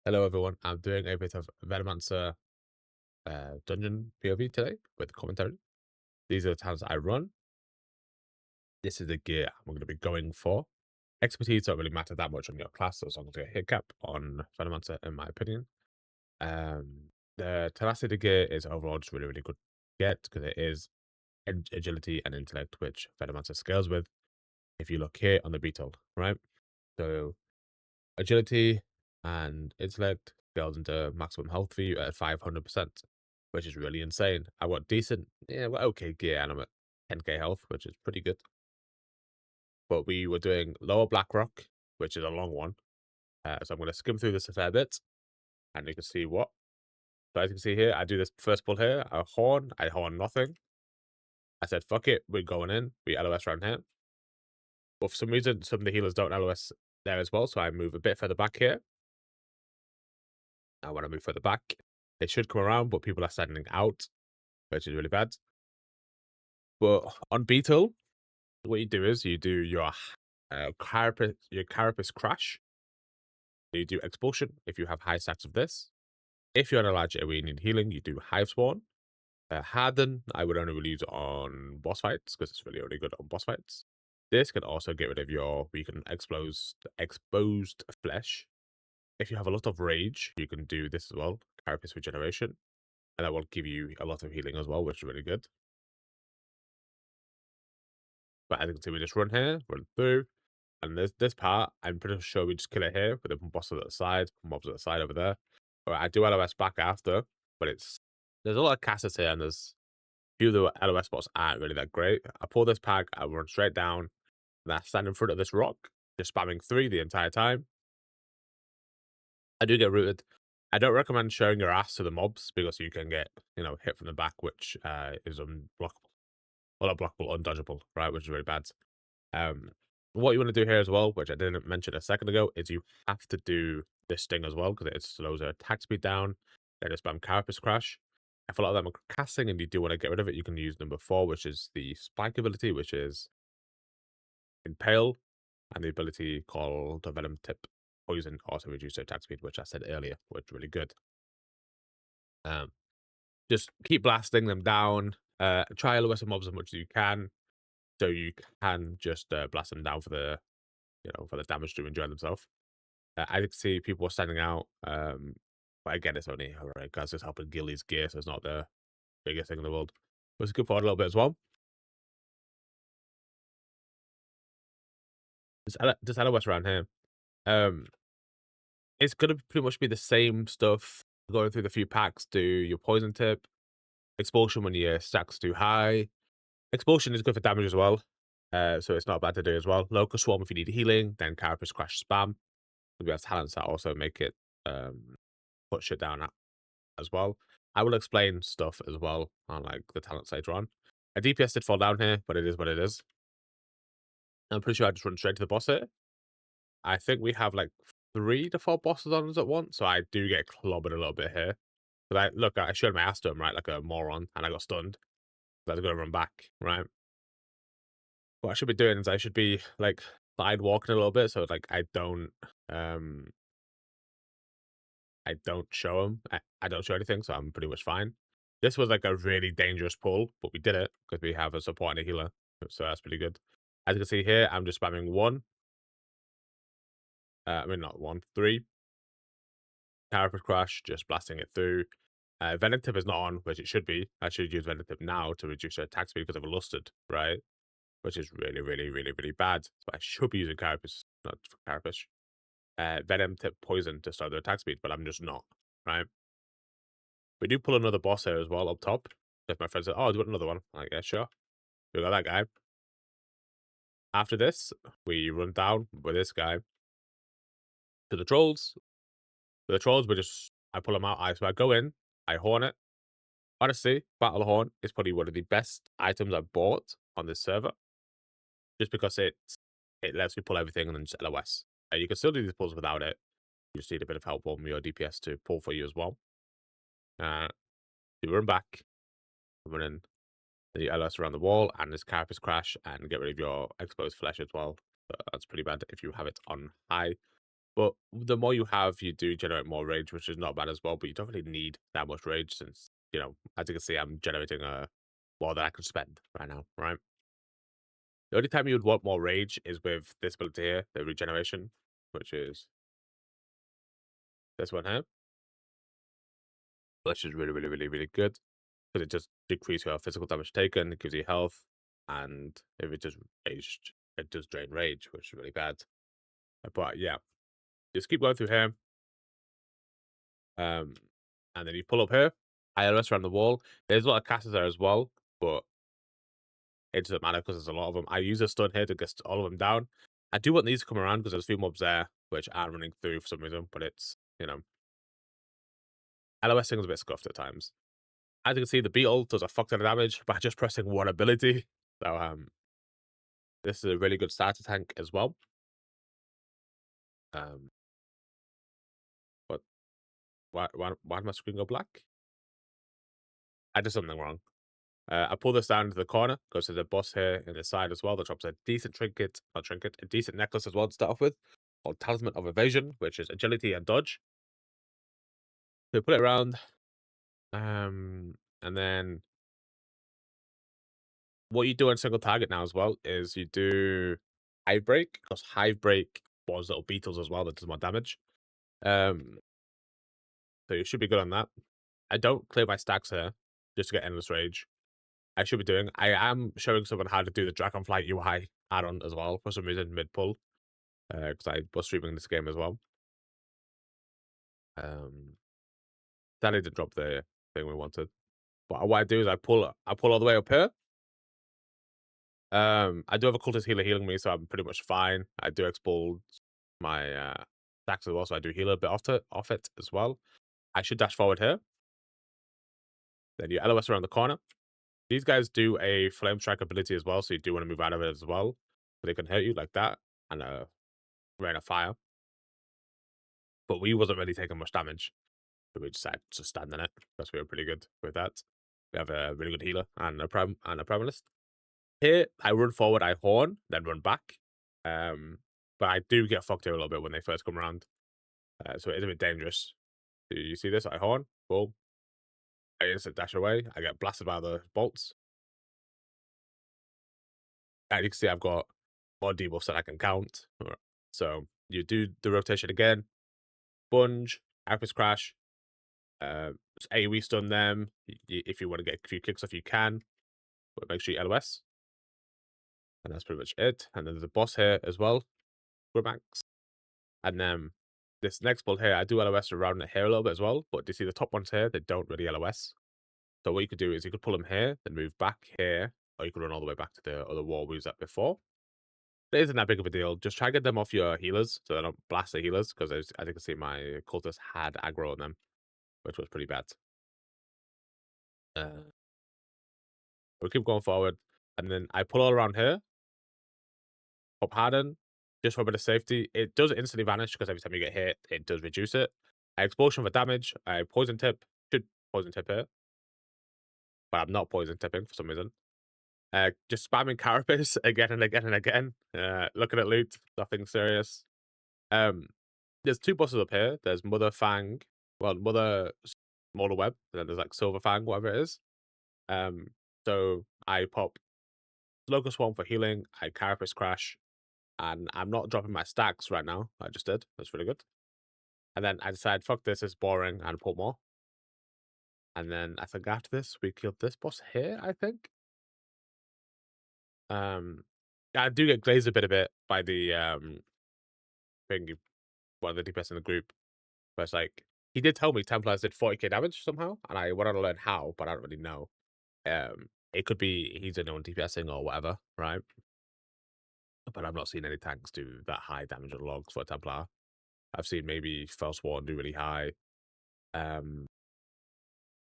Hello everyone, I'm doing a bit of Venomancer dungeon POV today with commentary. These are the times I run. This is the gear I'm going to be going for. Expertise don't really matter that much on your class as long as you get hit cap on Venomancer in my opinion. The tenacity gear is overall just really good to get because it is agility and intellect which Venomancer scales with. If you look here on the beetle, right? So agility and intellect scales into maximum health for you at 500%, which is really insane. I got decent, yeah, well, okay gear, and I'm at 10k health, which is pretty good. But we were doing lower Blackrock, which is a long one. So I'm going to skim through this a fair bit, and you can see what. So as you can see here, I do this first pull here, I horn nothing. I said, fuck it, we're going in, we LOS around here. But for some reason, some of the healers don't LOS there as well, so I move a bit further back here. And when I move further back, it should come around, but people are standing out, which is really bad. But on Beetle, what you do is you do your Carapace Crash. You do Expulsion if you have high stacks of this. If you're in a large area where you need healing, you do Hive Spawn. Harden, I would only really use it on boss fights because it's really good on boss fights. This can also get rid of your weakened exposed flesh. If you have a lot of rage, you can do this as well, Carapace Regeneration. And that will give you a lot of healing as well, which is really good. But as you can see, we just run here, run through. And this part, I'm pretty sure we just kill it here with the bosses at the side, mobs at the side over there. Alright, I do LOS back after, but there's a lot of casters here, and there's a few of the LOS spots aren't really that great. I pull this pack, I run straight down, and I stand in front of this rock, just spamming 3 the entire time. I do get rooted. I don't recommend showing your ass to the mobs because you can get, hit from the back, which is unblockable. Well, not blockable, undodgeable, right? Which is really bad. What you want to do here as well, which I didn't mention a second ago, is you have to do this sting as well because it slows their attack speed down. Then just spam Carapace Crash. If a lot of them are casting and you do want to get rid of it, you can use number 4, which is the spike ability, which is Impale, and the ability called the Venom Tip. Poison also reduce their attack speed, which I said earlier, which is really good. Just keep blasting them down. Try LOS mobs as much as you can, so you can just blast them down for the damage to enjoy themselves. I did see people were standing out, but again, it's only alright, guys. Just helping Gilly's gear, so it's not the biggest thing in the world. But it's good for a little bit as well. Just LOS around here. It's gonna pretty much be the same stuff. Going through the few packs, do your poison tip, expulsion when your stack's too high. Expulsion is good for damage as well, so it's not bad to do as well. Local Swarm if you need healing, then Carapace Crash spam. We have talents that also make it put shit down as well. I will explain stuff as well on like the talents later on. A DPS did fall down here, but it is what it is. I'm pretty sure I just run straight to the boss here. I think we have like 3 to 4 bosses on us at once, so I do get clobbered a little bit here. But I showed my ass to him, right, like a moron, and I got stunned. So I was gonna run back, right? What I should be doing is I should be like side walking a little bit, so like I don't show him. I don't show anything, so I'm pretty much fine. This was like a really dangerous pull, but we did it because we have a support and a healer, so that's pretty good. As you can see here, I'm just spamming 1. I mean, not 1, 3. Carapace Crash, just blasting it through. Venom Tip is not on, which it should be. I should use Venom Tip now to reduce their attack speed because of a Lusted, right? Which is really bad. So I should be using Carapace, not Carapace. Venom Tip Poison to start their attack speed, but I'm just not, right? We do pull another boss here as well up top. If my friend said, "Oh, do you want another one?" I'm like, yeah, sure. We got that guy. After this, we run down with this guy to the trolls. For the trolls, I pull them out. I go in, I horn it. Honestly, Battle Horn is probably one of the best items I've bought on this server. Just because it lets you pull everything and then just LOS. You can still do these pulls without it. You just need a bit of help from your DPS to pull for you as well. You run back, run in, then you LOS around the wall, and this Carapace Crash, and get rid of your exposed flesh as well. But that's pretty bad if you have it on high. But the more you have, you do generate more rage, which is not bad as well. But you don't really need that much rage since, as you can see, I'm generating more than I could spend right now, right? The only time you would want more rage is with this ability here, the regeneration, which is this one here, which is really, really, really, really good because it just decreases your physical damage taken, it gives you health, and if it just raged, it does drain rage, which is really bad. But yeah, just keep going through here. And then you pull up here, ILS around the wall. There's a lot of casters there as well, but it doesn't matter because there's a lot of them. I use a stun here to get all of them down. I do want these to come around because there's a few mobs there which aren't running through for some reason, but it's, LOS thing is a bit scuffed at times. As you can see, the beetle does a fuck ton of damage by just pressing one ability. So this is a really good starter tank as well. Um, but why did my screen go black? I did something wrong. I pull this down into the corner, goes to the boss here in the side as well, that drops a decent trinket, not trinket, a decent necklace as well to start off with, called Talisman of Evasion, which is agility and dodge. So put it around, and then what you do on single target now as well is you do Hive Break, because Hive Break was little beetles as well that does more damage. So you should be good on that. I don't clear my stacks here just to get Endless Rage. I should be doing. I am showing someone how to do the Dragonflight UI add-on as well for some reason mid-pull, because I was streaming this game as well. Sadly didn't drop the thing we wanted. But what I do is I pull all the way up here. I do have a cultist healer healing me, so I'm pretty much fine. I do expose my stacks as well, so I do heal a bit off it as well. I should dash forward here. Then you LOS around the corner. These guys do a flame strike ability as well, so you do want to move out of it as well. So they can hurt you like that, and rain of fire. But we wasn't really taking much damage, so we decided to stand in it because we were pretty good with that. We have a really good healer and a primalist. Here, I run forward, I horn, then run back. But I do get fucked here a little bit when they first come around, so it is a bit dangerous. Do you see this? I horn, boom. I instant dash away. I get blasted by the bolts. And you can see I've got more debuffs than I can count. So you do the rotation again. Bunge, Hypers Crash, AoE stun them. If you want to get a few kicks off, you can. But make sure you LOS. And that's pretty much it. And then there's a boss here as well. Grimax. And then this next build here, I do LOS around here a little bit as well. But do you see the top ones here? They don't really LOS. So what you could do is you could pull them here, then move back here. Or you could run all the way back to the other wall we was at before. It isn't that big of a deal. Just try to get them off your healers so they don't blast the healers. Because as you can see, my cultists had aggro on them, which was pretty bad. We'll keep going forward. And then I pull all around here. Pop Harden, just for a bit of safety. It does instantly vanish because every time you get hit, it does reduce it. I explosion for damage. I poison tip. Should poison tip here. But I'm not poison tipping for some reason. Just spamming Carapace again and again and again. Looking at loot, nothing serious. There's two bosses up here. There's Mother Fang, Mother Smaller Web, and then there's like Silver Fang, whatever it is. So I pop Local Swarm for healing. I Carapace Crash, and I'm not dropping my stacks right now. I just did. That's really good. And then I decide, fuck this, it's boring, and pull more. And then I think after this, we killed this boss here, I think. I do get glazed a bit by the thing, one of the DPS in the group. But it's like, he did tell me Templars did 40k damage somehow, and I wanted to learn how, but I don't really know. It could be he's a known DPSing or whatever, right? But I've not seen any tanks do that high damage on logs for a Templar. I've seen maybe Felsworn do really high.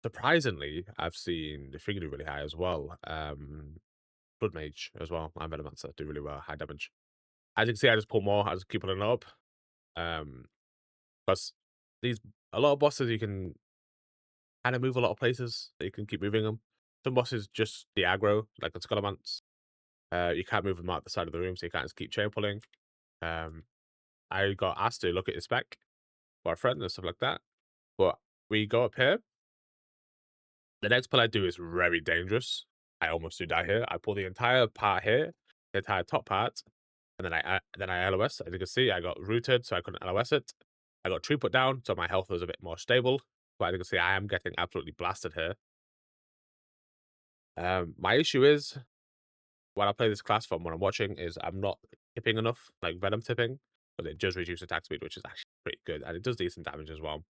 Surprisingly, I've seen the Finger do really high as well. Blood Mage as well, and Venomancer do really well, high damage. As you can see, I just pull more, I just keep pulling it up. Because a lot of bosses you can kind of move a lot of places. You can keep moving them. Some bosses just the aggro, like the Skullomance. You can't move them out the side of the room, so you can't just keep chain pulling. I got asked to look at his spec by a friend and stuff like that. But we go up here. The next pull I do is very dangerous. I almost do die here. I pull the entire part here, the entire top part, and then I LOS. As you can see, I got rooted, so I couldn't LOS it. I got tree put down, so my health was a bit more stable. But as you can see, I am getting absolutely blasted here. My issue is when I play this class from what I'm watching is I'm not tipping enough, like Venom tipping, but it does reduce attack speed, which is actually pretty good, and it does decent damage as well.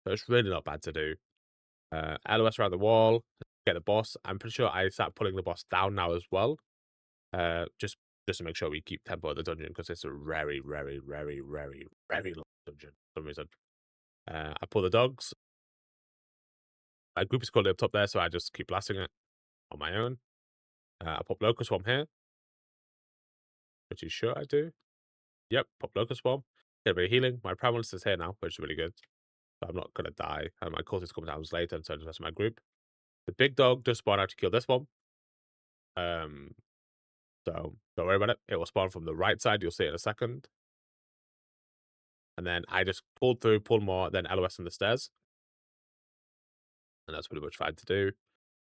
So it's really not bad to do. LOS around the wall, get the boss. I'm pretty sure I start pulling the boss down now as well. Just to make sure we keep tempo of the dungeon because it's a very, very, very, very, very long dungeon for some reason. I pull the dogs. My group is currently up top there, so I just keep blasting it on my own. I pop Locust Swarm here, which is sure I do. Yep, pop Locust Swarm. Get a bit of healing. My Prevalence is here now, which is really good. So I'm not going to die. And my cultist comes down later, and so does the rest of my group. The big dog does spawn out to kill this one. So don't worry about it. It will spawn from the right side. You'll see it in a second. And then I just pulled through, pull more, then LOS on the stairs. And that's pretty much fine to do.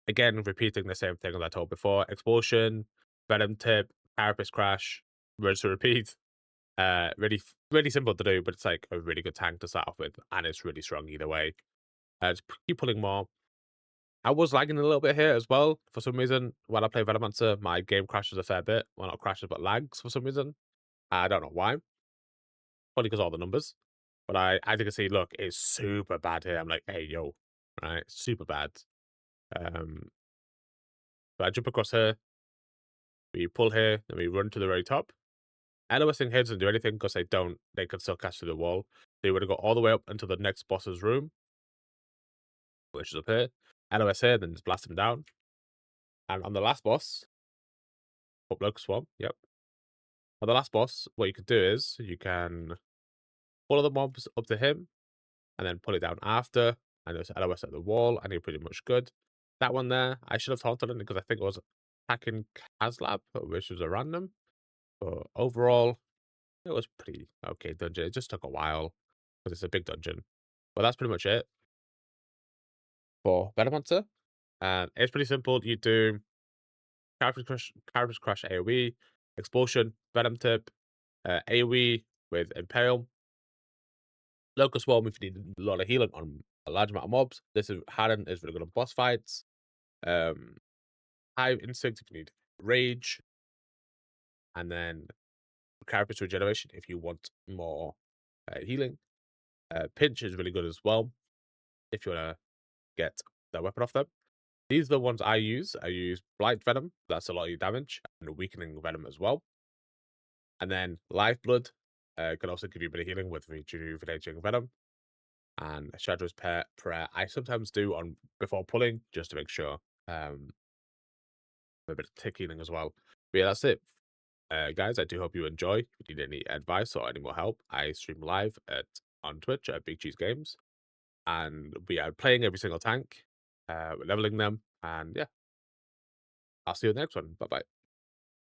Again, repeating the same thing as I told before. Expulsion, Venom Tip, Carapace Crash, rinse to repeat. Really simple to do, but it's like a really good tank to start off with. And it's really strong either way. Just keep pulling more. I was lagging a little bit here as well. For some reason, when I play Venomancer, my game crashes a fair bit. Well, not crashes, but lags for some reason. I don't know why. Probably because all the numbers. But as you can see, look, it's super bad here. I'm like, hey, yo, right? Super bad. So I jump across here. We pull here, then we run to the very top. LOSing here doesn't do anything because they can still catch through the wall. So you want to go all the way up into the next boss's room, which is up here. LOS here, then just blast him down. And on the last boss, pop Locust Swarm, yep. On the last boss, what you can do is you can follow the mobs up to him, and then pull it down after, and there's LOS at the wall, and you're pretty much good. That one there, I should have taunted him because I think it was attacking Kazlab, which was a random. But overall, it was pretty okay dungeon. It just took a while because it's a big dungeon. But that's pretty much it for Venomancer. And it's pretty simple. You do Carapace Crush AoE, Expulsion, Venom Tip, AoE with Impale, Locust Swarm if you need a lot of healing on a large amount of mobs. This is Harden is really good on boss fights. Hive Instinct if you need Rage. And then Carapace Regeneration if you want more healing. Pinch is really good as well if you want to get the weapon off them. These are the ones I use. I use Blight Venom. That's a lot of your damage. And Weakening Venom as well. And then Lifeblood can also give you a bit of healing with Rejuvenating Venom. And Shadra's Prayer I sometimes do on before pulling just to make sure. A bit of tick healing as well. But yeah, that's it. Guys, I do hope you enjoy. If you need any advice or any more help, I stream live on Twitch at Big Cheese Games. And we are playing every single tank. We're leveling them. And yeah, I'll see you in the next one. Bye-bye.